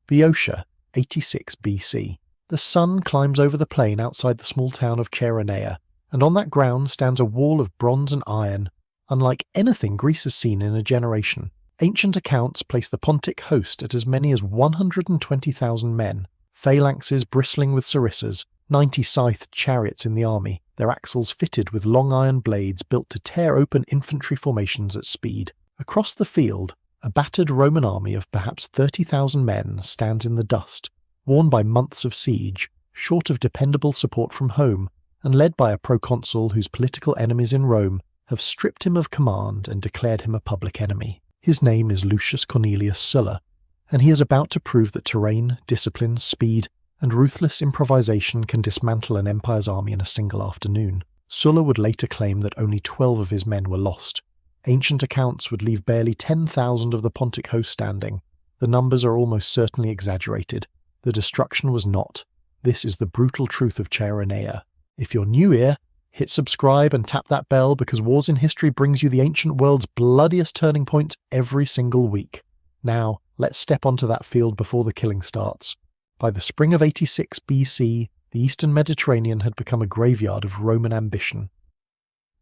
Boeotia, 86 BC. The sun climbs over the plain outside the small town of Chaeronea, and on that ground stands a wall of bronze and iron, unlike anything Greece has seen in a generation. Ancient accounts place the Pontic host at as many as 120,000 men, phalanxes bristling with sarissas, 90 scythed chariots in the army, their axles fitted with long iron blades built to tear open infantry formations at speed. Across the field, a battered Roman army of perhaps 30,000 men stands in the dust, worn by months of siege, short of dependable support from home, and led by a proconsul whose political enemies in Rome have stripped him of command and declared him a public enemy. His name is Lucius Cornelius Sulla, and he is about to prove that terrain, discipline, speed, and ruthless improvisation can dismantle an empire's army in a single afternoon. Sulla would later claim that only 12 of his men were lost. Ancient accounts would leave barely 10,000 of the Pontic host standing. The numbers are almost certainly exaggerated. The destruction was not. This is the brutal truth of Chaeronea. If you're new here, hit subscribe and tap that bell because Wars in History brings you the ancient world's bloodiest turning points every single week. Now, let's step onto that field before the killing starts. By the spring of 86 BC, the eastern Mediterranean had become a graveyard of Roman ambition.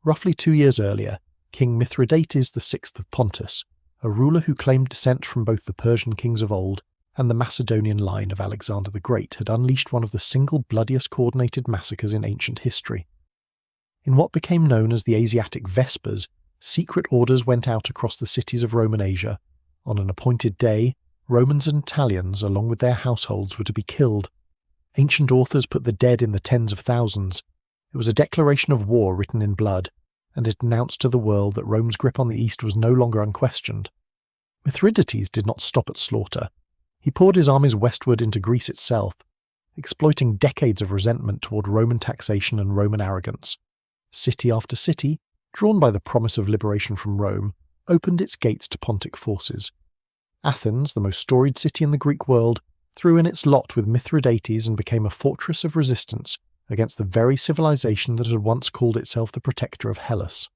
Roughly 2 years earlier, King Mithridates VI of Pontus, a ruler who claimed descent from both the Persian kings of old and the Macedonian line of Alexander the Great, had unleashed one of the single bloodiest coordinated massacres in ancient history. In what became known as the Asiatic Vespers, secret orders went out across the cities of Roman Asia. On an appointed day, Romans and Italians, along with their households, were to be killed. Ancient authors put the dead in the tens of thousands. It was a declaration of war written in blood, and it announced to the world that Rome's grip on the East was no longer unquestioned. Mithridates did not stop at slaughter. He poured his armies westward into Greece itself, exploiting decades of resentment toward Roman taxation and Roman arrogance. City after city, drawn by the promise of liberation from Rome, opened its gates to Pontic forces. Athens, the most storied city in the Greek world, threw in its lot with Mithridates and became a fortress of resistance against the very civilization that had once called itself the protector of Hellas.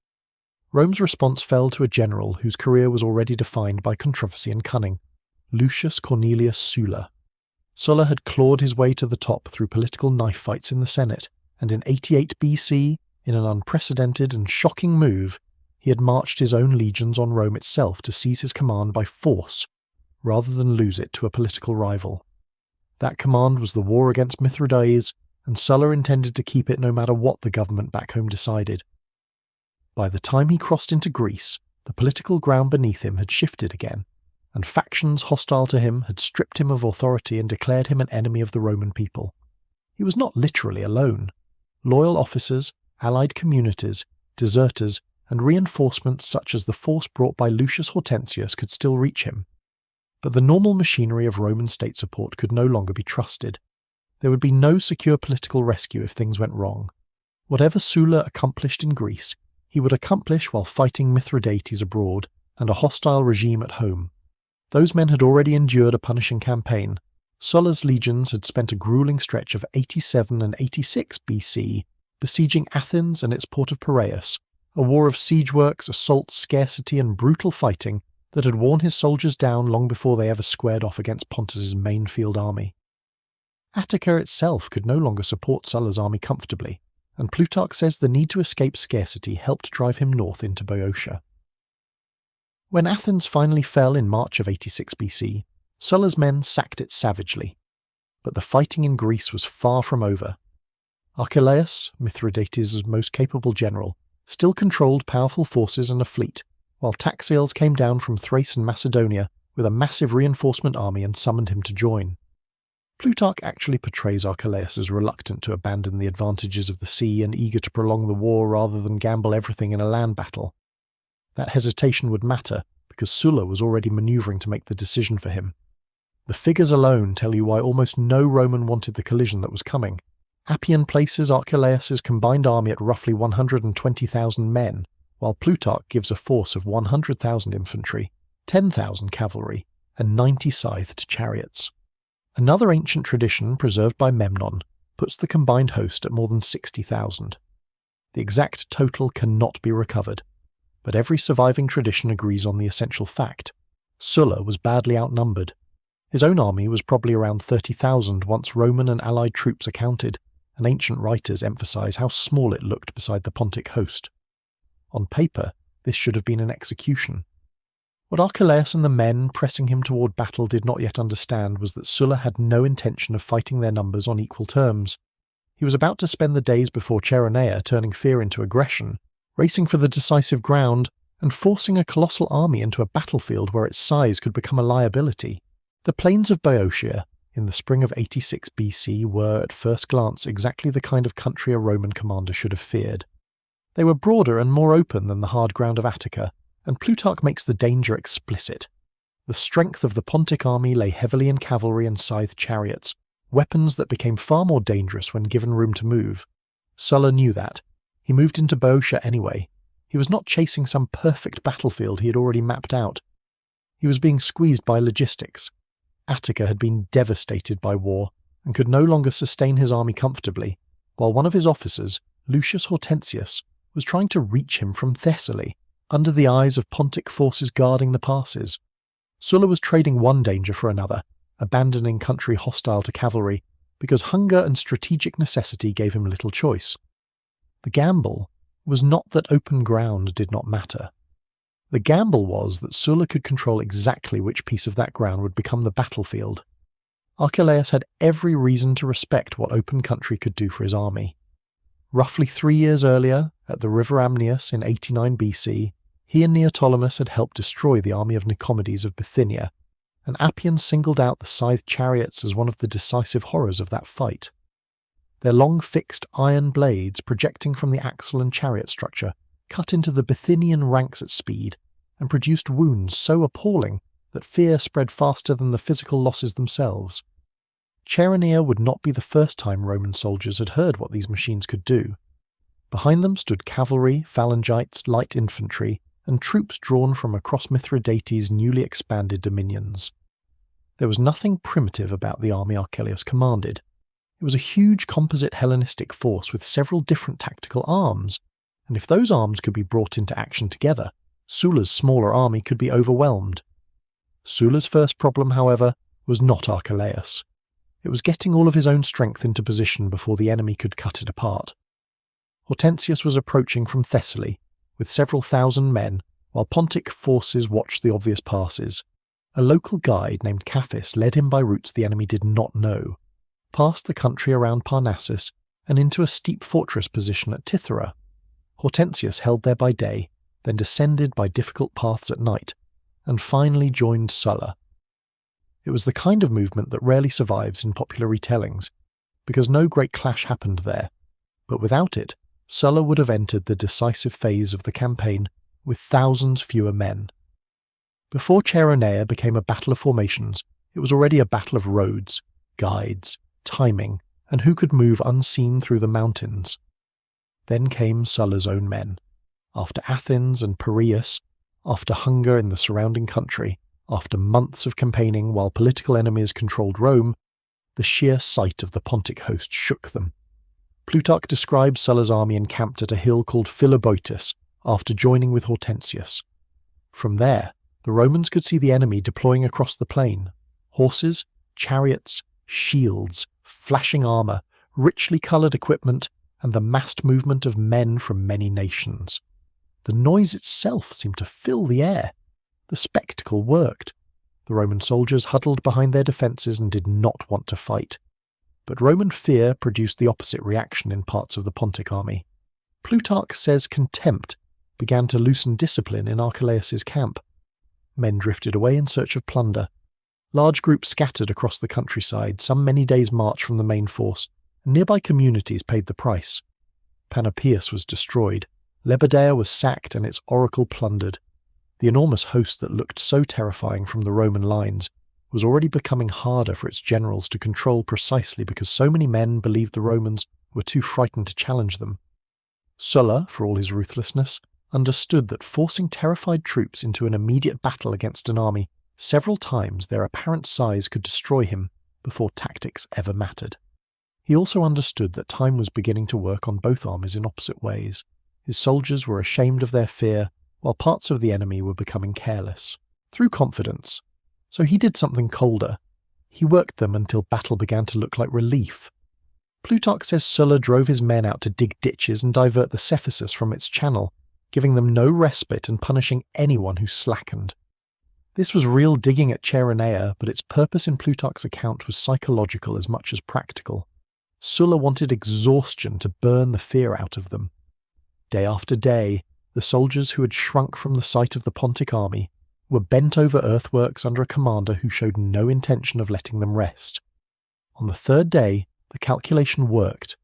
Rome's response fell to a general whose career was already defined by controversy and cunning, Lucius Cornelius Sulla. Sulla had clawed his way to the top through political knife fights in the Senate, and in 88 BC, in an unprecedented and shocking move, he had marched his own legions on Rome itself to seize his command by force, rather than lose it to a political rival. That command was the war against Mithridates, and Sulla intended to keep it no matter what the government back home decided. By the time he crossed into Greece, the political ground beneath him had shifted again, and factions hostile to him had stripped him of authority and declared him an enemy of the Roman people. He was not literally alone. Loyal officers, allied communities, deserters, and reinforcements such as the force brought by Lucius Hortensius could still reach him. But the normal machinery of Roman state support could no longer be trusted. There would be no secure political rescue if things went wrong. Whatever Sulla accomplished in Greece, he would accomplish while fighting Mithridates abroad and a hostile regime at home. Those men had already endured a punishing campaign. Sulla's legions had spent a grueling stretch of 87 and 86 BC besieging Athens and its port of Piraeus, a war of siege works, assaults, scarcity, and brutal fighting that had worn his soldiers down long before they ever squared off against Pontus's main field army. Attica itself could no longer support Sulla's army comfortably, and Plutarch says the need to escape scarcity helped drive him north into Boeotia. When Athens finally fell in March of 86 BC, Sulla's men sacked it savagely. But the fighting in Greece was far from over. Archelaus, Mithridates' most capable general, still controlled powerful forces and a fleet, while Taxiles came down from Thrace and Macedonia with a massive reinforcement army and summoned him to join. Plutarch actually portrays Archelaus as reluctant to abandon the advantages of the sea and eager to prolong the war rather than gamble everything in a land battle. That hesitation would matter because Sulla was already maneuvering to make the decision for him. The figures alone tell you why almost no Roman wanted the collision that was coming. Appian places Archelaus' combined army at roughly 120,000 men, while Plutarch gives a force of 100,000 infantry, 10,000 cavalry, and 90 scythed chariots. Another ancient tradition preserved by Memnon puts the combined host at more than 60,000. The exact total cannot be recovered, but every surviving tradition agrees on the essential fact. Sulla was badly outnumbered. His own army was probably around 30,000 once Roman and allied troops are counted, and ancient writers emphasize how small it looked beside the Pontic host. On paper, this should have been an execution. What Archelaus and the men pressing him toward battle did not yet understand was that Sulla had no intention of fighting their numbers on equal terms. He was about to spend the days before Chaeronea turning fear into aggression, racing for the decisive ground, and forcing a colossal army into a battlefield where its size could become a liability. The plains of Boeotia, in the spring of 86 BC, were, at first glance, exactly the kind of country a Roman commander should have feared. They were broader and more open than the hard ground of Attica, and Plutarch makes the danger explicit. The strength of the Pontic army lay heavily in cavalry and scythed chariots, weapons that became far more dangerous when given room to move. Sulla knew that. He moved into Boeotia anyway. He was not chasing some perfect battlefield he had already mapped out. He was being squeezed by logistics. Attica had been devastated by war and could no longer sustain his army comfortably, while one of his officers, Lucius Hortensius, was trying to reach him from Thessaly, under the eyes of Pontic forces guarding the passes. Sulla was trading one danger for another, abandoning country hostile to cavalry, because hunger and strategic necessity gave him little choice. The gamble was not that open ground did not matter. The gamble was that Sulla could control exactly which piece of that ground would become the battlefield. Archelaus had every reason to respect what open country could do for his army. Roughly 3 years earlier, at the river Amnius in 89 BC, he and Neoptolemus had helped destroy the army of Nicomedes of Bithynia, and Appian singled out the scythed chariots as one of the decisive horrors of that fight. Their long fixed iron blades projecting from the axle and chariot structure cut into the Bithynian ranks at speed and produced wounds so appalling that fear spread faster than the physical losses themselves. Chaeronea would not be the first time Roman soldiers had heard what these machines could do. Behind them stood cavalry, phalangites, light infantry, and troops drawn from across Mithridates' newly expanded dominions. There was nothing primitive about the army Archelaus commanded. It was a huge composite Hellenistic force with several different tactical arms, and if those arms could be brought into action together, Sulla's smaller army could be overwhelmed. Sulla's first problem, however, was not Archelaus. It was getting all of his own strength into position before the enemy could cut it apart. Hortensius was approaching from Thessaly, with several thousand men, while Pontic forces watched the obvious passes. A local guide named Caphis led him by routes the enemy did not know, past the country around Parnassus and into a steep fortress position at Tithera. Hortensius held there by day, then descended by difficult paths at night, and finally joined Sulla. It was the kind of movement that rarely survives in popular retellings, because no great clash happened there, but without it, Sulla would have entered the decisive phase of the campaign with thousands fewer men. Before Chaeronea became a battle of formations, it was already a battle of roads, guides, timing, and who could move unseen through the mountains. Then came Sulla's own men. After Athens and Piraeus, after hunger in the surrounding country, after months of campaigning while political enemies controlled Rome, the sheer sight of the Pontic host shook them. Plutarch describes Sulla's army encamped at a hill called Philoboetis after joining with Hortensius. From there, the Romans could see the enemy deploying across the plain. Horses, chariots, shields, flashing armour, richly coloured equipment, and the massed movement of men from many nations. The noise itself seemed to fill the air. The spectacle worked. The Roman soldiers huddled behind their defences and did not want to fight. But Roman fear produced the opposite reaction in parts of the Pontic army. Plutarch says contempt began to loosen discipline in Archelaus's camp. Men drifted away in search of plunder. Large groups scattered across the countryside, some many days' march from the main force, and nearby communities paid the price. Panopeus was destroyed, Lebadea was sacked and its oracle plundered. The enormous host that looked so terrifying from the Roman lines was already becoming harder for its generals to control precisely because so many men believed the Romans were too frightened to challenge them. Sulla, for all his ruthlessness, understood that forcing terrified troops into an immediate battle against an army several times their apparent size could destroy him before tactics ever mattered. He also understood that time was beginning to work on both armies in opposite ways. His soldiers were ashamed of their fear, while parts of the enemy were becoming careless, through confidence. So he did something colder. He worked them until battle began to look like relief. Plutarch says Sulla drove his men out to dig ditches and divert the Cephissus from its channel, giving them no respite and punishing anyone who slackened. This was real digging at Chaeronea, but its purpose in Plutarch's account was psychological as much as practical. Sulla wanted exhaustion to burn the fear out of them. Day after day, the soldiers who had shrunk from the sight of the Pontic army were bent over earthworks under a commander who showed no intention of letting them rest. On the third day, the calculation worked.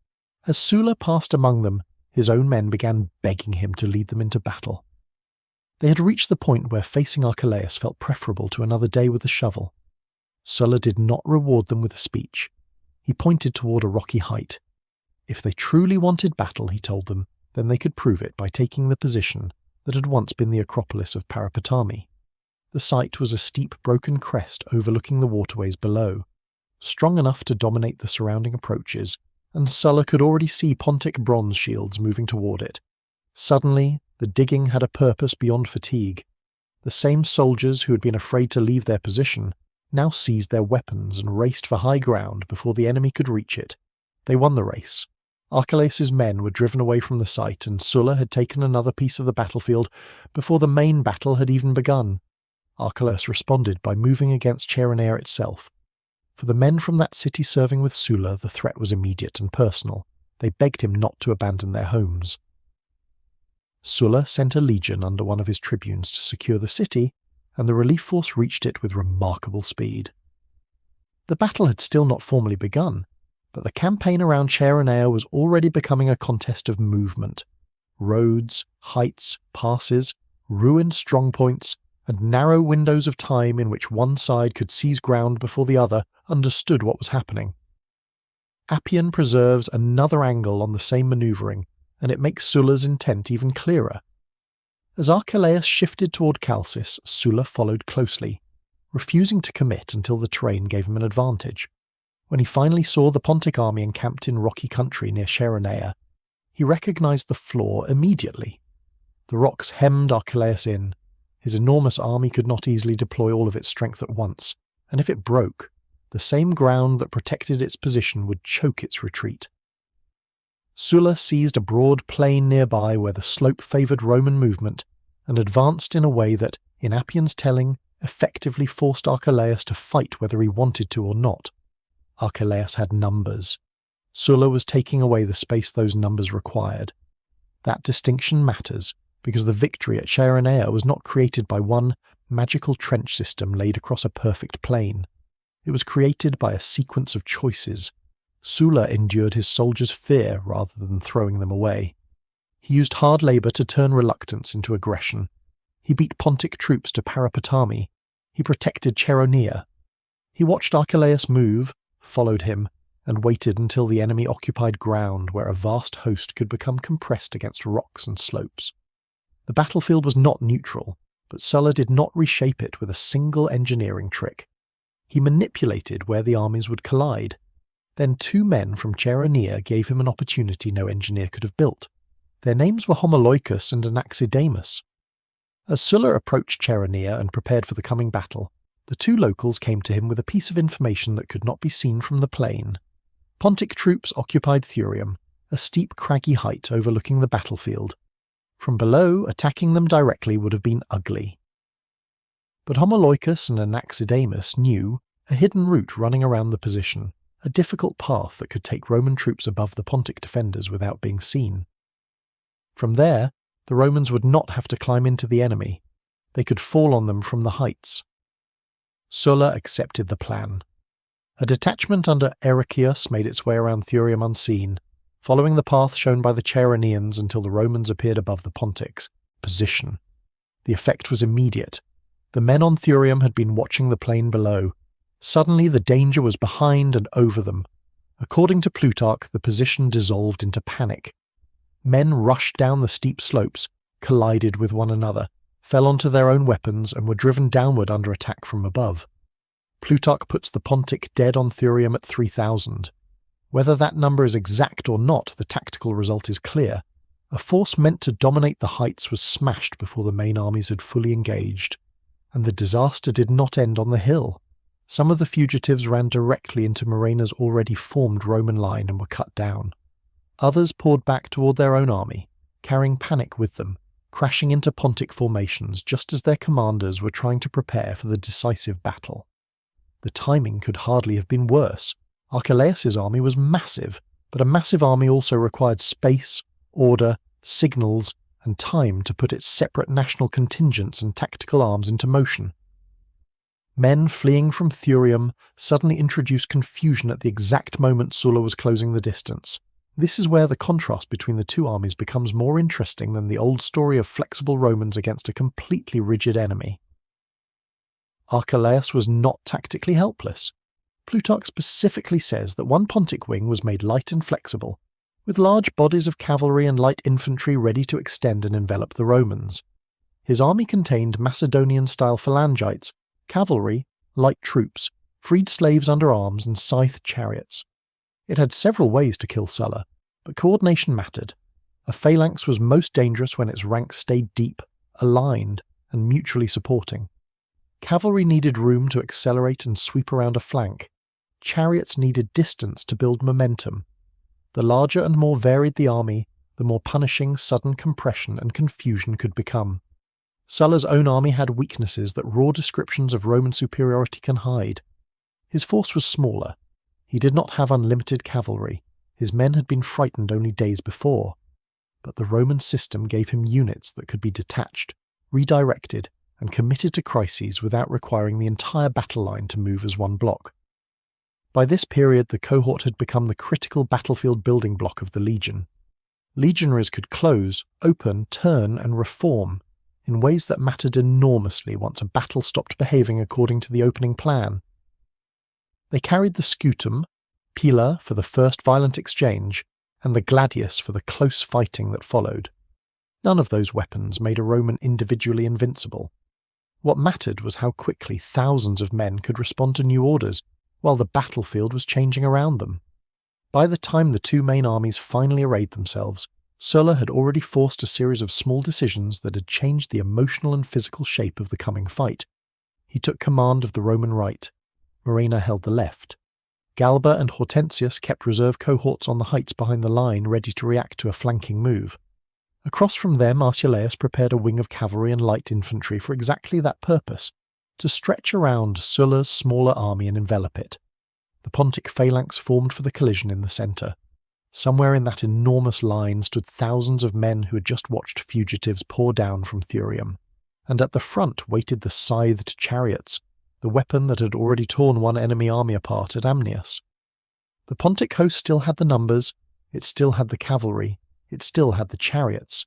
As Sulla passed among them, his own men began begging him to lead them into battle. They had reached the point where facing Archelaus felt preferable to another day with the shovel. Sulla did not reward them with a speech. He pointed toward a rocky height. If they truly wanted battle, he told them, then they could prove it by taking the position that had once been the Acropolis of Parapetami. The site was a steep broken crest overlooking the waterways below, strong enough to dominate the surrounding approaches, and Sulla could already see Pontic bronze shields moving toward it. Suddenly, the digging had a purpose beyond fatigue. The same soldiers who had been afraid to leave their position now seized their weapons and raced for high ground before the enemy could reach it. They won the race. Archelaus's men were driven away from the site, and Sulla had taken another piece of the battlefield before the main battle had even begun. Archelaus responded by moving against Chaeronea itself. For the men from that city serving with Sulla, the threat was immediate and personal. They begged him not to abandon their homes. Sulla sent a legion under one of his tribunes to secure the city, and the relief force reached it with remarkable speed. The battle had still not formally begun, but the campaign around Chaeronea was already becoming a contest of movement. Roads, heights, passes, ruined strongpoints, and narrow windows of time in which one side could seize ground before the other understood what was happening. Appian preserves another angle on the same manoeuvring, and it makes Sulla's intent even clearer. As Archelaus shifted toward Chalcis, Sulla followed closely, refusing to commit until the terrain gave him an advantage. When he finally saw the Pontic army encamped in rocky country near Chaeronea, he recognized the flaw immediately. The rocks hemmed Archelaus in. His enormous army could not easily deploy all of its strength at once, and if it broke, the same ground that protected its position would choke its retreat. Sulla seized a broad plain nearby where the slope favoured Roman movement, and advanced in a way that, in Appian's telling, effectively forced Archelaus to fight whether he wanted to or not. Archelaus had numbers. Sulla was taking away the space those numbers required. That distinction matters, because the victory at Chaeronea was not created by one magical trench system laid across a perfect plain. It was created by a sequence of choices. Sulla endured his soldiers' fear rather than throwing them away. He used hard labour to turn reluctance into aggression. He beat Pontic troops to Parapetami. He protected Chaeronea. He watched Archelaus move, followed him, and waited until the enemy occupied ground where a vast host could become compressed against rocks and slopes. The battlefield was not neutral, but Sulla did not reshape it with a single engineering trick. He manipulated where the armies would collide. Then 2 men from Chaeronea gave him an opportunity no engineer could have built. Their names were Homoloicus and Anaxidamus. As Sulla approached Chaeronea and prepared for the coming battle, the 2 locals came to him with a piece of information that could not be seen from the plain. Pontic troops occupied Thurium, a steep craggy height overlooking the battlefield. From below, attacking them directly would have been ugly. But Homoloicus and Anaxidamus knew a hidden route running around the position, a difficult path that could take Roman troops above the Pontic defenders without being seen. From there, the Romans would not have to climb into the enemy. They could fall on them from the heights. Sulla accepted the plan. A detachment under Ericius made its way around Thurium unseen, following the path shown by the Chaeroneans until the Romans appeared above the Pontics. Position. The effect was immediate. The men on Thurium had been watching the plain below. Suddenly the danger was behind and over them. According to Plutarch, the position dissolved into panic. Men rushed down the steep slopes, collided with one another, fell onto their own weapons, and were driven downward under attack from above. Plutarch puts the Pontic dead on Thurium at 3,000. Whether that number is exact or not, the tactical result is clear. A force meant to dominate the heights was smashed before the main armies had fully engaged. And the disaster did not end on the hill. Some of the fugitives ran directly into Murena's already formed Roman line and were cut down. Others poured back toward their own army, carrying panic with them, crashing into Pontic formations just as their commanders were trying to prepare for the decisive battle. The timing could hardly have been worse. Archelaus's army was massive, but a massive army also required space, order, signals, and time to put its separate national contingents and tactical arms into motion. Men fleeing from Thurium suddenly introduced confusion at the exact moment Sulla was closing the distance. This is where the contrast between the two armies becomes more interesting than the old story of flexible Romans against a completely rigid enemy. Archelaus was not tactically helpless. Plutarch specifically says that one Pontic wing was made light and flexible, with large bodies of cavalry and light infantry ready to extend and envelop the Romans. His army contained Macedonian-style phalangites, cavalry, light troops, freed slaves under arms, and scythed chariots. It had several ways to kill Sulla, but coordination mattered. A phalanx was most dangerous when its ranks stayed deep, aligned, and mutually supporting. Cavalry needed room to accelerate and sweep around a flank. Chariots needed distance to build momentum. The larger and more varied the army, the more punishing sudden compression and confusion could become. Sulla's own army had weaknesses that raw descriptions of Roman superiority can hide. His force was smaller. He did not have unlimited cavalry. His men had been frightened only days before. But the Roman system gave him units that could be detached, redirected, and committed to crises without requiring the entire battle line to move as one block. By this period, the cohort had become the critical battlefield building block of the legion. Legionaries could close, open, turn, and reform in ways that mattered enormously once a battle stopped behaving according to the opening plan. They carried the scutum, pila for the first violent exchange, and the gladius for the close fighting that followed. None of those weapons made a Roman individually invincible. What mattered was how quickly thousands of men could respond to new orders, while the battlefield was changing around them. By the time the two main armies finally arrayed themselves, Sulla had already forced a series of small decisions that had changed the emotional and physical shape of the coming fight. He took command of the Roman right. Murena held the left. Galba and Hortensius kept reserve cohorts on the heights behind the line ready to react to a flanking move. Across from them, Archelaus prepared a wing of cavalry and light infantry for exactly that purpose, to stretch around Sulla's smaller army and envelop it. The Pontic phalanx formed for the collision in the centre. Somewhere in that enormous line stood thousands of men who had just watched fugitives pour down from Thurium, and at the front waited the scythed chariots, the weapon that had already torn one enemy army apart at Amnius. The Pontic host still had the numbers, it still had the cavalry, it still had the chariots,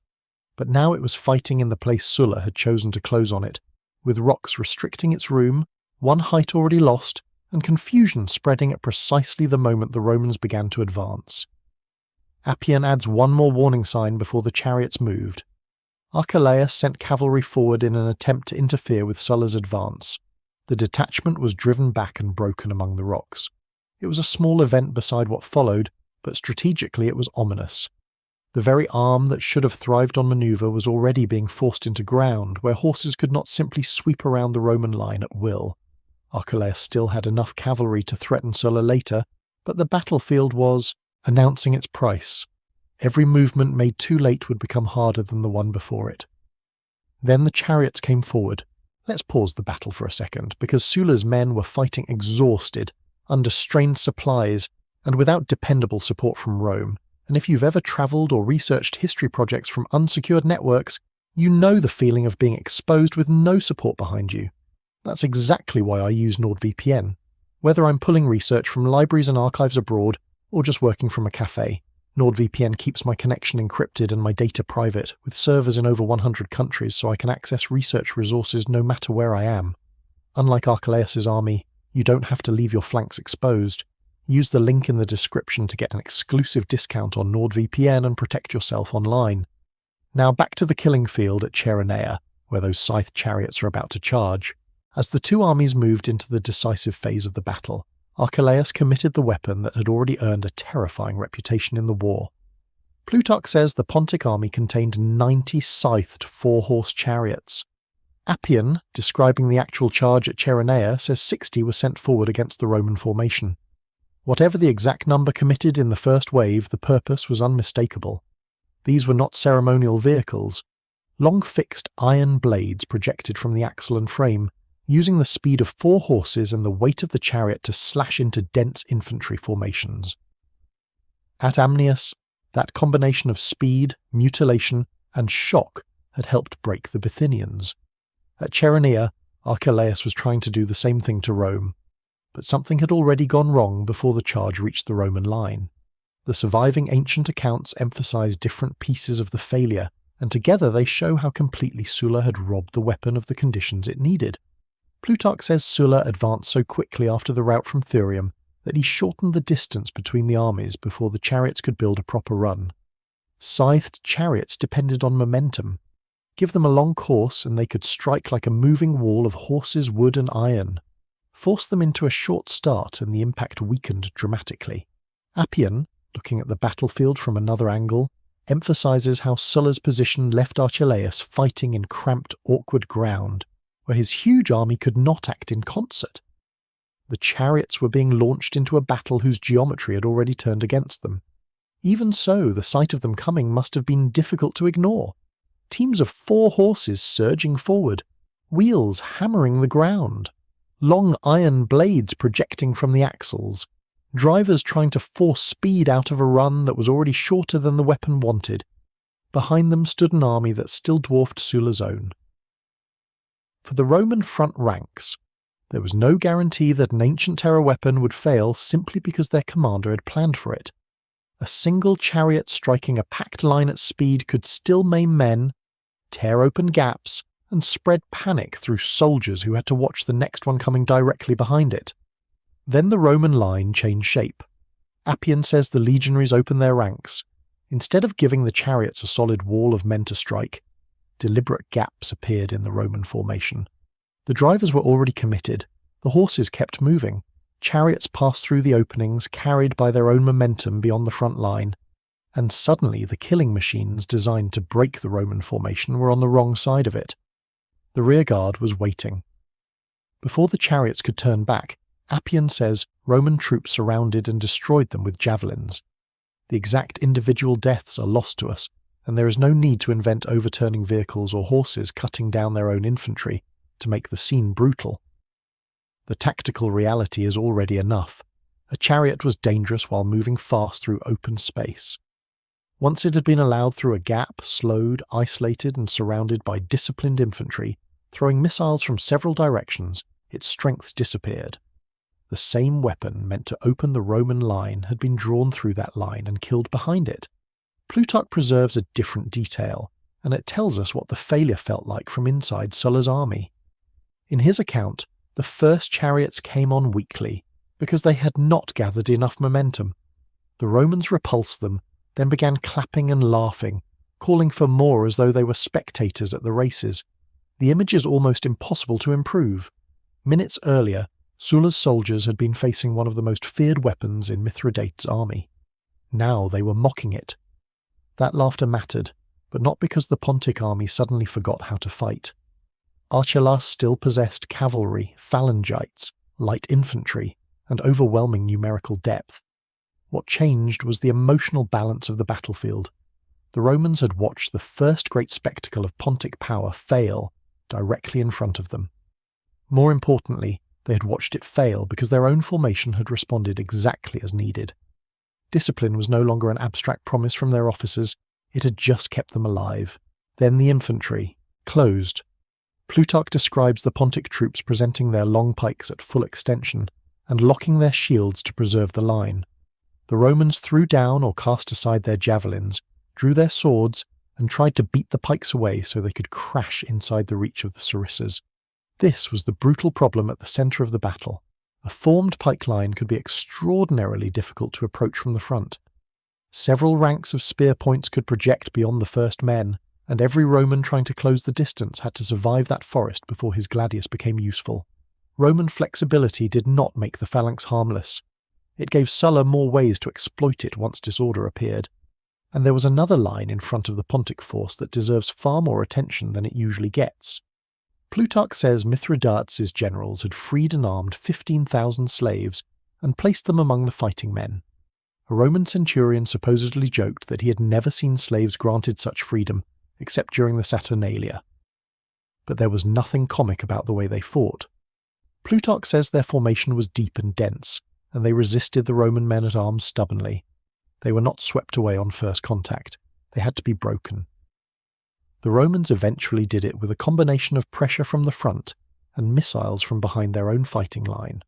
but now it was fighting in the place Sulla had chosen to close on it, with rocks restricting its room, one height already lost, and confusion spreading at precisely the moment the Romans began to advance. Appian adds one more warning sign before the chariots moved. Archelaus sent cavalry forward in an attempt to interfere with Sulla's advance. The detachment was driven back and broken among the rocks. It was a small event beside what followed, but strategically it was ominous. The very arm that should have thrived on manoeuvre was already being forced into ground, where horses could not simply sweep around the Roman line at will. Archelaus still had enough cavalry to threaten Sulla later, but the battlefield was announcing its price. Every movement made too late would become harder than the one before it. Then the chariots came forward. Let's pause the battle for a second, because Sulla's men were fighting exhausted, under strained supplies, and without dependable support from Rome. And if you've ever travelled or researched history projects from unsecured networks, you know the feeling of being exposed with no support behind you. That's exactly why I use NordVPN. Whether I'm pulling research from libraries and archives abroad, or just working from a cafe, NordVPN keeps my connection encrypted and my data private, with servers in over 100 countries so I can access research resources no matter where I am. Unlike Archelaus's army, you don't have to leave your flanks exposed. Use the link in the description to get an exclusive discount on NordVPN and protect yourself online. Now back to the killing field at Chaeronea, where those scythed chariots are about to charge. As the two armies moved into the decisive phase of the battle, Archelaus committed the weapon that had already earned a terrifying reputation in the war. Plutarch says the Pontic army contained 90 scythed 4-horse chariots. Appian, describing the actual charge at Chaeronea, says 60 were sent forward against the Roman formation. Whatever the exact number committed in the first wave, the purpose was unmistakable. These were not ceremonial vehicles. Long fixed iron blades projected from the axle and frame, using the speed of 4 horses and the weight of the chariot to slash into dense infantry formations. At Amnius, that combination of speed, mutilation, and shock had helped break the Bithynians. At Chaeronea, Archelaus was trying to do the same thing to Rome, but something had already gone wrong before the charge reached the Roman line. The surviving ancient accounts emphasize different pieces of the failure, and together they show how completely Sulla had robbed the weapon of the conditions it needed. Plutarch says Sulla advanced so quickly after the rout from Thurium that he shortened the distance between the armies before the chariots could build a proper run. Scythed chariots depended on momentum. Give them a long course and they could strike like a moving wall of horses, wood and iron. Force them into a short start and the impact weakened dramatically. Appian, looking at the battlefield from another angle, emphasizes how Sulla's position left Archelaus fighting in cramped, awkward ground, where his huge army could not act in concert. The chariots were being launched into a battle whose geometry had already turned against them. Even so, the sight of them coming must have been difficult to ignore. Teams of 4 horses surging forward, wheels hammering the ground, long iron blades projecting from the axles, drivers trying to force speed out of a run that was already shorter than the weapon wanted. Behind them stood an army that still dwarfed Sulla's own. For the Roman front ranks, there was no guarantee that an ancient terror weapon would fail simply because their commander had planned for it. A single chariot striking a packed line at speed could still maim men, tear open gaps, and spread panic through soldiers who had to watch the next one coming directly behind it. Then the Roman line changed shape. Appian says the legionaries opened their ranks. Instead of giving the chariots a solid wall of men to strike, deliberate gaps appeared in the Roman formation. The drivers were already committed. The horses kept moving. Chariots passed through the openings, carried by their own momentum beyond the front line. And suddenly the killing machines designed to break the Roman formation were on the wrong side of it. The rearguard was waiting. Before the chariots could turn back, Appian says Roman troops surrounded and destroyed them with javelins. The exact individual deaths are lost to us, and there is no need to invent overturning vehicles or horses cutting down their own infantry to make the scene brutal. The tactical reality is already enough. A chariot was dangerous while moving fast through open space. Once it had been allowed through a gap, slowed, isolated and surrounded by disciplined infantry, throwing missiles from several directions, its strength disappeared. The same weapon meant to open the Roman line had been drawn through that line and killed behind it. Plutarch preserves a different detail, and it tells us what the failure felt like from inside Sulla's army. In his account, the first chariots came on weakly, because they had not gathered enough momentum. The Romans repulsed them, then began clapping and laughing, calling for more as though they were spectators at the races. The image is almost impossible to improve. Minutes earlier, Sulla's soldiers had been facing one of the most feared weapons in Mithridates' army. Now they were mocking it. That laughter mattered, but not because the Pontic army suddenly forgot how to fight. Archelaus still possessed cavalry, phalangites, light infantry, and overwhelming numerical depth. What changed was the emotional balance of the battlefield. The Romans had watched the first great spectacle of Pontic power fail directly in front of them. More importantly, they had watched it fail because their own formation had responded exactly as needed. Discipline was no longer an abstract promise from their officers, it had just kept them alive. Then the infantry closed. Plutarch describes the Pontic troops presenting their long pikes at full extension and locking their shields to preserve the line. The Romans threw down or cast aside their javelins, drew their swords, and tried to beat the pikes away so they could crash inside the reach of the sarissas. This was the brutal problem at the centre of the battle. A formed pike line could be extraordinarily difficult to approach from the front. Several ranks of spear points could project beyond the first men, and every Roman trying to close the distance had to survive that forest before his gladius became useful. Roman flexibility did not make the phalanx harmless. It gave Sulla more ways to exploit it once disorder appeared. And there was another line in front of the Pontic force that deserves far more attention than it usually gets. Plutarch says Mithridates' generals had freed and armed 15,000 slaves and placed them among the fighting men. A Roman centurion supposedly joked that he had never seen slaves granted such freedom except during the Saturnalia. But there was nothing comic about the way they fought. Plutarch says their formation was deep and dense, and they resisted the Roman men-at-arms stubbornly. They were not swept away on first contact. They had to be broken. The Romans eventually did it with a combination of pressure from the front and missiles from behind their own fighting line.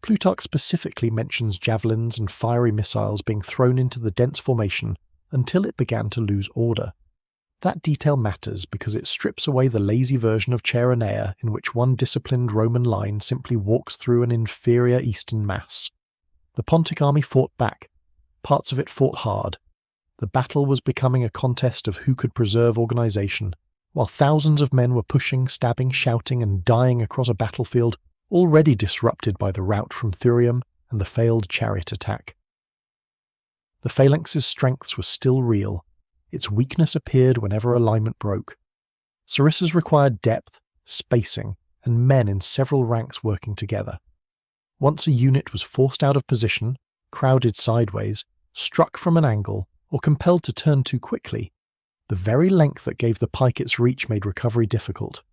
Plutarch specifically mentions javelins and fiery missiles being thrown into the dense formation until it began to lose order. That detail matters because it strips away the lazy version of Chaeronea in which one disciplined Roman line simply walks through an inferior eastern mass. The Pontic army fought back. Parts of it fought hard. The battle was becoming a contest of who could preserve organization, while thousands of men were pushing, stabbing, shouting, and dying across a battlefield already disrupted by the rout from Thurium and the failed chariot attack. The phalanxes' strengths were still real. Its weakness appeared whenever alignment broke. Sarissas required depth, spacing, and men in several ranks working together. Once a unit was forced out of position, crowded sideways, struck from an angle, or compelled to turn too quickly, the very length that gave the pike its reach made recovery difficult.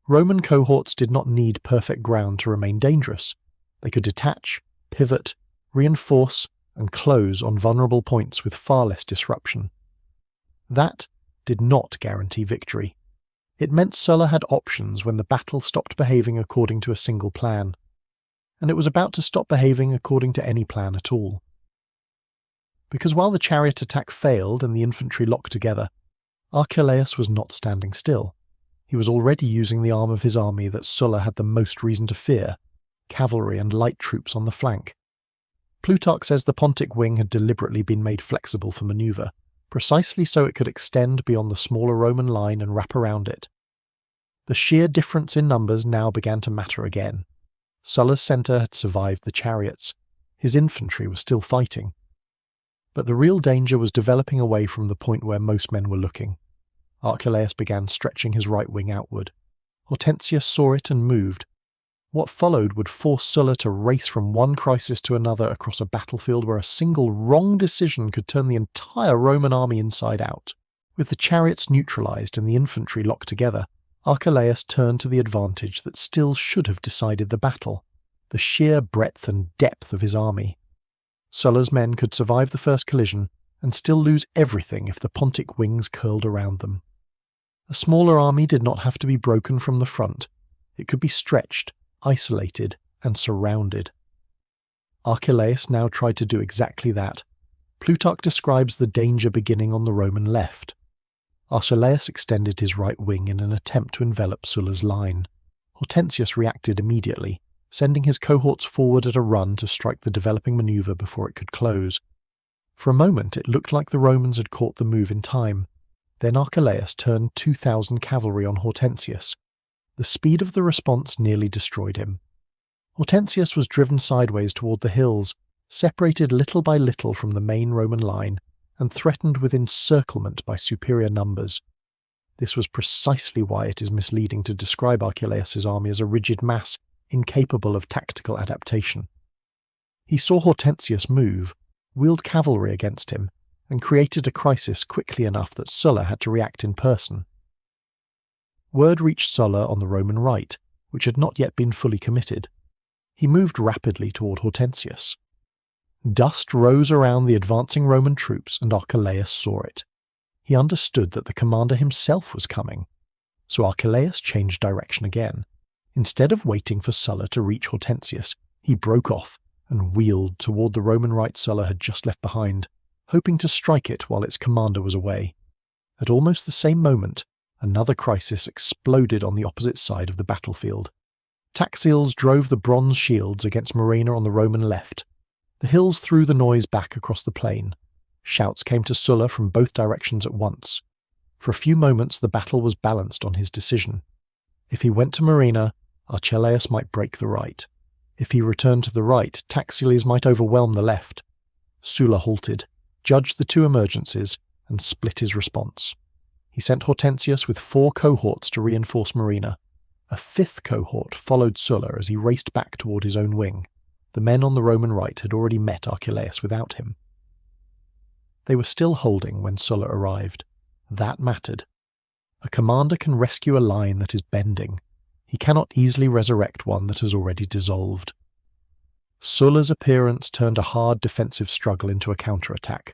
Roman cohorts did not need perfect ground to remain dangerous. They could detach, pivot, reinforce, and close on vulnerable points with far less disruption. That did not guarantee victory. It meant Sulla had options when the battle stopped behaving according to a single plan. And it was about to stop behaving according to any plan at all. Because while the chariot attack failed and the infantry locked together, Archelaus was not standing still. He was already using the arm of his army that Sulla had the most reason to fear, cavalry and light troops on the flank. Plutarch says the Pontic wing had deliberately been made flexible for manoeuvre, precisely so it could extend beyond the smaller Roman line and wrap around it. The sheer difference in numbers now began to matter again. Sulla's centre had survived the chariots. His infantry was still fighting. But the real danger was developing away from the point where most men were looking. Archelaus began stretching his right wing outward. Hortensius saw it and moved. What followed would force Sulla to race from one crisis to another across a battlefield where a single wrong decision could turn the entire Roman army inside out. With the chariots neutralized and the infantry locked together, Archelaus turned to the advantage that still should have decided the battle, the sheer breadth and depth of his army. Sulla's men could survive the first collision and still lose everything if the Pontic wings curled around them. A smaller army did not have to be broken from the front. It could be stretched, isolated, and surrounded. Archelaus now tried to do exactly that. Plutarch describes the danger beginning on the Roman left. Archelaus extended his right wing in an attempt to envelop Sulla's line. Hortensius reacted immediately, sending his cohorts forward at a run to strike the developing manoeuvre before it could close. For a moment it looked like the Romans had caught the move in time. Then Archelaus turned 2,000 cavalry on Hortensius. The speed of the response nearly destroyed him. Hortensius was driven sideways toward the hills, separated little by little from the main Roman line, and threatened with encirclement by superior numbers. This was precisely why it is misleading to describe Archelaus's army as a rigid mass, incapable of tactical adaptation. He saw Hortensius move, wheeled cavalry against him, and created a crisis quickly enough that Sulla had to react in person. Word reached Sulla on the Roman right, which had not yet been fully committed. He moved rapidly toward Hortensius. Dust rose around the advancing Roman troops, and Archelaus saw it. He understood that the commander himself was coming. So Archelaus changed direction again. Instead of waiting for Sulla to reach Hortensius, he broke off and wheeled toward the Roman right Sulla had just left behind, hoping to strike it while its commander was away. At almost the same moment, another crisis exploded on the opposite side of the battlefield. Taxiles drove the bronze shields against Murena on the Roman left. The hills threw the noise back across the plain. Shouts came to Sulla from both directions at once. For a few moments the battle was balanced on his decision. If he went to Murena, Archelaus might break the right. If he returned to the right, Taxiles might overwhelm the left. Sulla halted, judged the two emergencies, and split his response. He sent Hortensius with 4 cohorts to reinforce Murena. A fifth cohort followed Sulla as he raced back toward his own wing. The men on the Roman right had already met Archelaus without him. They were still holding when Sulla arrived. That mattered. A commander can rescue a line that is bending. He cannot easily resurrect one that has already dissolved. Sulla's appearance turned a hard defensive struggle into a counterattack.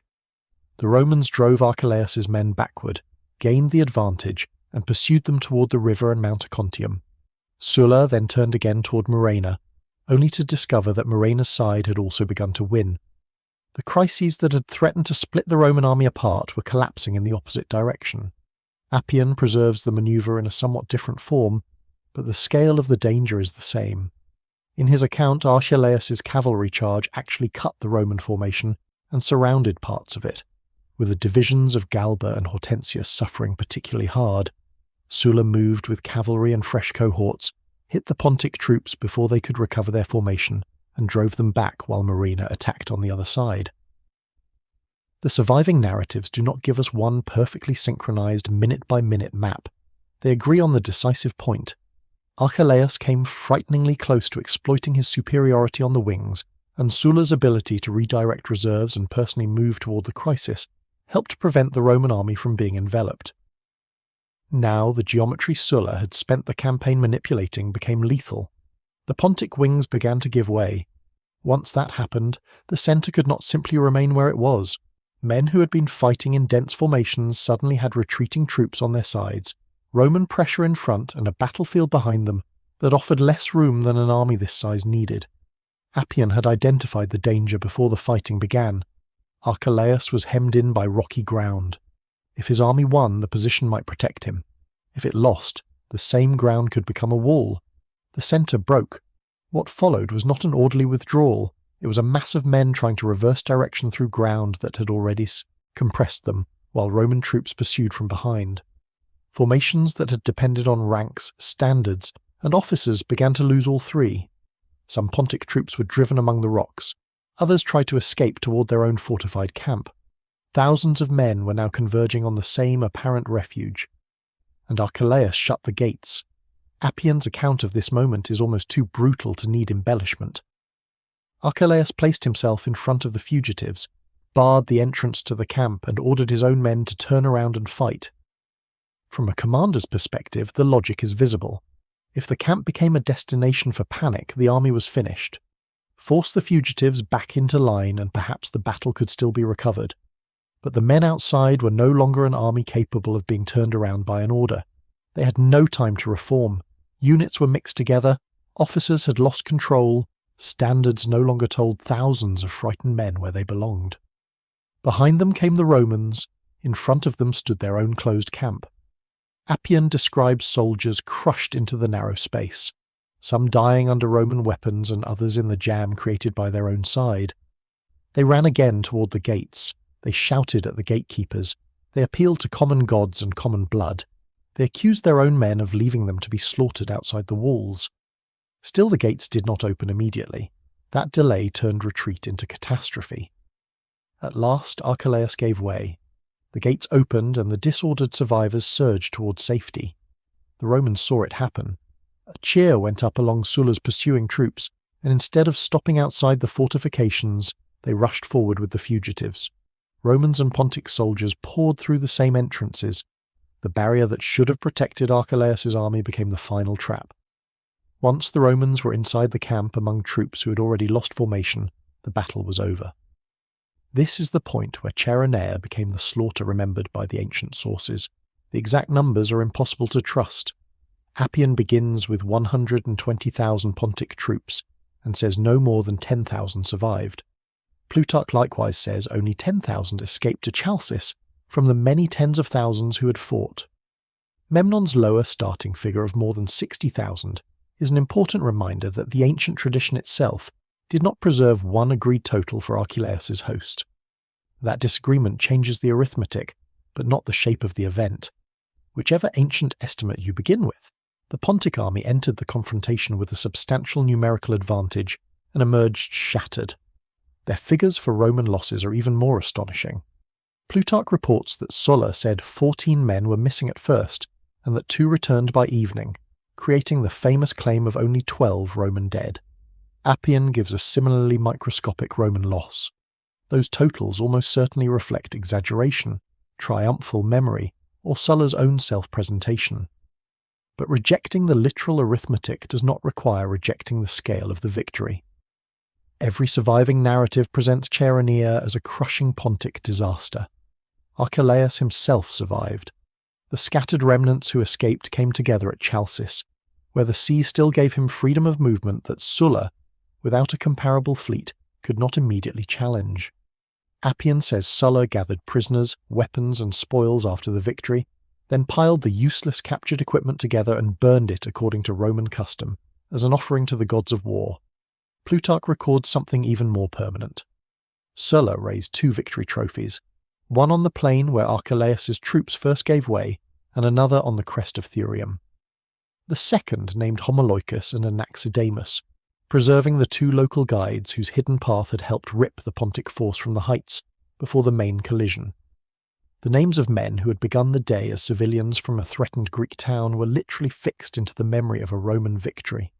The Romans drove Archelaus's men backward, gained the advantage, and pursued them toward the river and Mount Ocontium. Sulla then turned again toward Murena, only to discover that Murena's side had also begun to win. The crises that had threatened to split the Roman army apart were collapsing in the opposite direction. Appian preserves the maneuver in a somewhat different form, but the scale of the danger is the same. In his account, Archelaus's cavalry charge actually cut the Roman formation and surrounded parts of it, with the divisions of Galba and Hortensius suffering particularly hard. Sulla moved with cavalry and fresh cohorts, hit the Pontic troops before they could recover their formation, and drove them back while Murena attacked on the other side. The surviving narratives do not give us one perfectly synchronized minute-by-minute map. They agree on the decisive point. Archelaus came frighteningly close to exploiting his superiority on the wings, and Sulla's ability to redirect reserves and personally move toward the crisis helped prevent the Roman army from being enveloped. Now the geometry Sulla had spent the campaign manipulating became lethal. The Pontic wings began to give way. Once that happened, the centre could not simply remain where it was. Men who had been fighting in dense formations suddenly had retreating troops on their sides, Roman pressure in front and a battlefield behind them that offered less room than an army this size needed. Appian had identified the danger before the fighting began. Archelaus was hemmed in by rocky ground. If his army won, the position might protect him. If it lost, the same ground could become a wall. The centre broke. What followed was not an orderly withdrawal. It was a mass of men trying to reverse direction through ground that had already compressed them, while Roman troops pursued from behind. Formations that had depended on ranks, standards, and officers began to lose all three. Some Pontic troops were driven among the rocks. Others tried to escape toward their own fortified camp. Thousands of men were now converging on the same apparent refuge. And Archelaus shut the gates. Appian's account of this moment is almost too brutal to need embellishment. Archelaus placed himself in front of the fugitives, barred the entrance to the camp, and ordered his own men to turn around and fight. From a commander's perspective, the logic is visible. If the camp became a destination for panic, the army was finished. Force the fugitives back into line and perhaps the battle could still be recovered. But the men outside were no longer an army capable of being turned around by an order. They had no time to reform. Units were mixed together, officers had lost control, standards no longer told thousands of frightened men where they belonged. Behind them came the Romans, in front of them stood their own closed camp. Appian describes soldiers crushed into the narrow space, some dying under Roman weapons and others in the jam created by their own side. They ran again toward the gates. They shouted at the gatekeepers. They appealed to common gods and common blood. They accused their own men of leaving them to be slaughtered outside the walls. Still the gates did not open immediately. That delay turned retreat into catastrophe. At last Archelaus gave way. The gates opened and the disordered survivors surged towards safety. The Romans saw it happen. A cheer went up along Sulla's pursuing troops, and instead of stopping outside the fortifications, they rushed forward with the fugitives. Romans and Pontic soldiers poured through the same entrances. The barrier that should have protected Archelaus's army became the final trap. Once the Romans were inside the camp among troops who had already lost formation, the battle was over. This is the point where Chaeronea became the slaughter remembered by the ancient sources. The exact numbers are impossible to trust. Appian begins with 120,000 Pontic troops, and says no more than 10,000 survived. Plutarch likewise says only 10,000 escaped to Chalcis from the many tens of thousands who had fought. Memnon's lower starting figure of more than 60,000 is an important reminder that the ancient tradition itself did not preserve one agreed total for Archelaus's host. That disagreement changes the arithmetic, but not the shape of the event. Whichever ancient estimate you begin with, the Pontic army entered the confrontation with a substantial numerical advantage and emerged shattered. Their figures for Roman losses are even more astonishing. Plutarch reports that Sulla said 14 men were missing at first, and that 2 returned by evening, creating the famous claim of only 12 Roman dead. Appian gives a similarly microscopic Roman loss. Those totals almost certainly reflect exaggeration, triumphal memory, or Sulla's own self-presentation. But rejecting the literal arithmetic does not require rejecting the scale of the victory. Every surviving narrative presents Chaeronea as a crushing Pontic disaster. Archelaus himself survived. The scattered remnants who escaped came together at Chalcis, where the sea still gave him freedom of movement that Sulla, without a comparable fleet, could not immediately challenge. Appian says Sulla gathered prisoners, weapons and spoils after the victory, then piled the useless captured equipment together and burned it according to Roman custom, as an offering to the gods of war. Plutarch records something even more permanent. Sulla raised 2 victory trophies, one on the plain where Archelaus's troops first gave way, and another on the crest of Thurium. The second named Homoloicus and Anaxidamus, preserving the 2 local guides whose hidden path had helped rip the Pontic force from the heights before the main collision. The names of men who had begun the day as civilians from a threatened Greek town were literally fixed into the memory of a Roman victory.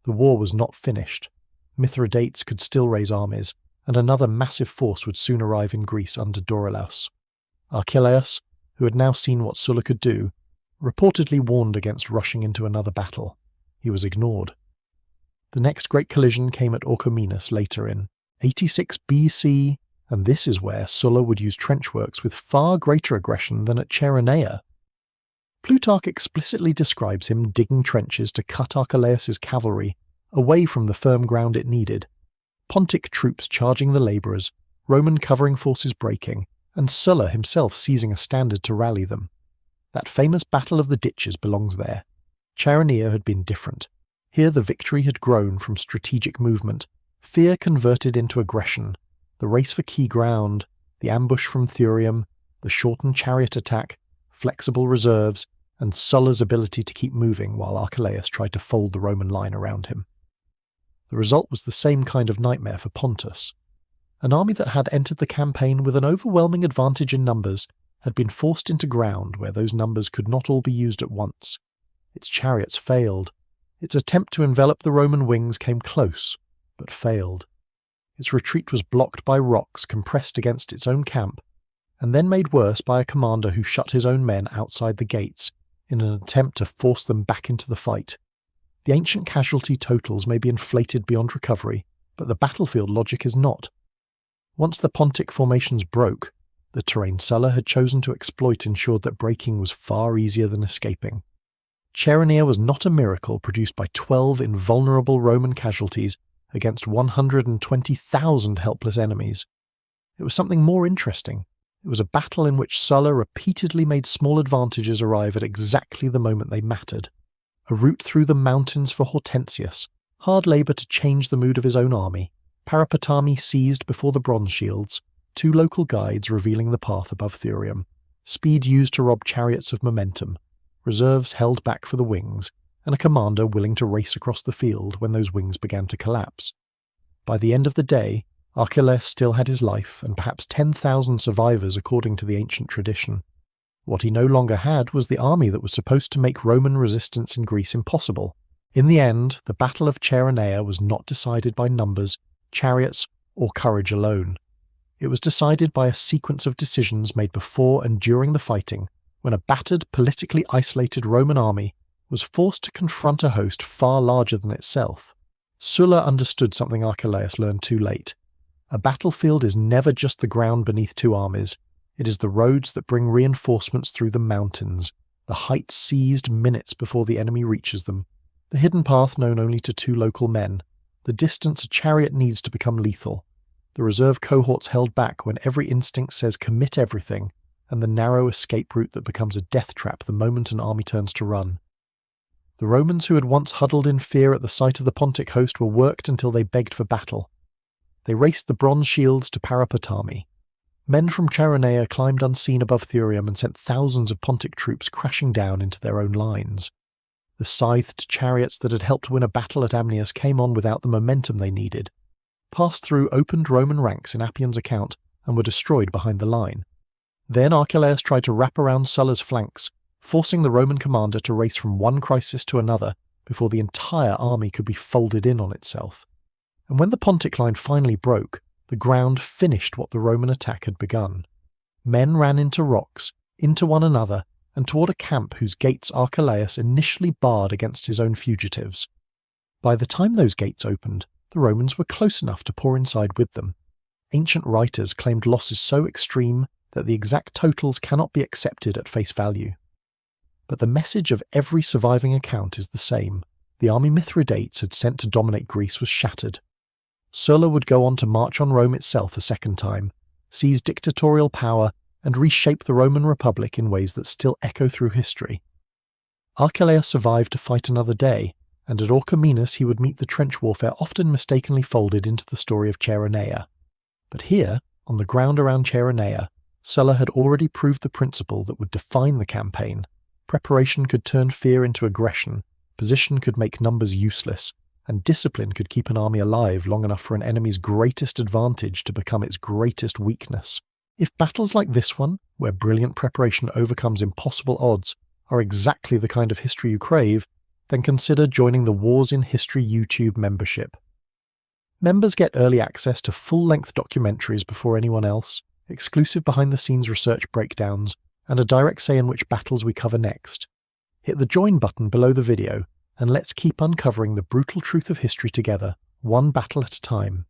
The war was not finished. Mithridates could still raise armies, and another massive force would soon arrive in Greece under Archelaus. Archelaus, who had now seen what Sulla could do, reportedly warned against rushing into another battle. He was ignored. The next great collision came at Orchomenus later in 86 BC, and this is where Sulla would use trenchworks with far greater aggression than at Chaeronea. Plutarch explicitly describes him digging trenches to cut Archelaus's cavalry away from the firm ground it needed, Pontic troops charging the labourers, Roman covering forces breaking, and Sulla himself seizing a standard to rally them. That famous Battle of the Ditches belongs there. Chaeronea had been different. Here the victory had grown from strategic movement, fear converted into aggression, the race for key ground, the ambush from Thurium, the shortened chariot attack, flexible reserves, and Sulla's ability to keep moving while Archelaus tried to fold the Roman line around him. The result was the same kind of nightmare for Pontus. An army that had entered the campaign with an overwhelming advantage in numbers had been forced into ground where those numbers could not all be used at once. Its chariots failed. Its attempt to envelop the Roman wings came close, but failed. Its retreat was blocked by rocks compressed against its own camp, and then made worse by a commander who shut his own men outside the gates in an attempt to force them back into the fight. The ancient casualty totals may be inflated beyond recovery, but the battlefield logic is not. Once the Pontic formations broke, the terrain Sulla had chosen to exploit ensured that breaking was far easier than escaping. Chaeronea was not a miracle produced by 12 invulnerable Roman casualties against 120,000 helpless enemies. It was something more interesting. It was a battle in which Sulla repeatedly made small advantages arrive at exactly the moment they mattered. A route through the mountains for Hortensius, hard labour to change the mood of his own army, Parapetami seized before the bronze shields, 2 local guides revealing the path above Thurium, speed used to rob chariots of momentum, reserves held back for the wings, and a commander willing to race across the field when those wings began to collapse. By the end of the day, Archelaus still had his life and perhaps 10,000 survivors according to the ancient tradition. What he no longer had was the army that was supposed to make Roman resistance in Greece impossible. In the end, the Battle of Chaeronea was not decided by numbers, chariots, or courage alone. It was decided by a sequence of decisions made before and during the fighting, when a battered, politically isolated Roman army was forced to confront a host far larger than itself. Sulla understood something Archelaus learned too late. A battlefield is never just the ground beneath 2 armies. It is the roads that bring reinforcements through the mountains, the heights seized minutes before the enemy reaches them, the hidden path known only to 2 local men, the distance a chariot needs to become lethal, the reserve cohorts held back when every instinct says commit everything, and the narrow escape route that becomes a death trap the moment an army turns to run. The Romans who had once huddled in fear at the sight of the Pontic host were worked until they begged for battle. They raced the bronze shields to Parapetami. Men from Chaeronea climbed unseen above Thurium and sent thousands of Pontic troops crashing down into their own lines. The scythed chariots that had helped win a battle at Amnius came on without the momentum they needed, passed through opened Roman ranks in Appian's account, and were destroyed behind the line. Then Archelaus tried to wrap around Sulla's flanks, forcing the Roman commander to race from one crisis to another before the entire army could be folded in on itself. And when the Pontic line finally broke, the ground finished what the Roman attack had begun. Men ran into rocks, into one another, and toward a camp whose gates Archelaus initially barred against his own fugitives. By the time those gates opened, the Romans were close enough to pour inside with them. Ancient writers claimed losses so extreme that the exact totals cannot be accepted at face value. But the message of every surviving account is the same. The army Mithridates had sent to dominate Greece was shattered. Sulla would go on to march on Rome itself a second time, seize dictatorial power, and reshape the Roman Republic in ways that still echo through history. Archelaus survived to fight another day, and at Orchomenus he would meet the trench warfare often mistakenly folded into the story of Chaeronea. But here, on the ground around Chaeronea, Sulla had already proved the principle that would define the campaign. Preparation could turn fear into aggression, position could make numbers useless, and discipline could keep an army alive long enough for an enemy's greatest advantage to become its greatest weakness. If battles like this one, where brilliant preparation overcomes impossible odds, are exactly the kind of history you crave, then consider joining the Wars in History YouTube membership. Members get early access to full-length documentaries before anyone else, exclusive behind-the-scenes research breakdowns, and a direct say in which battles we cover next. Hit the join button below the video, and let's keep uncovering the brutal truth of history together, one battle at a time.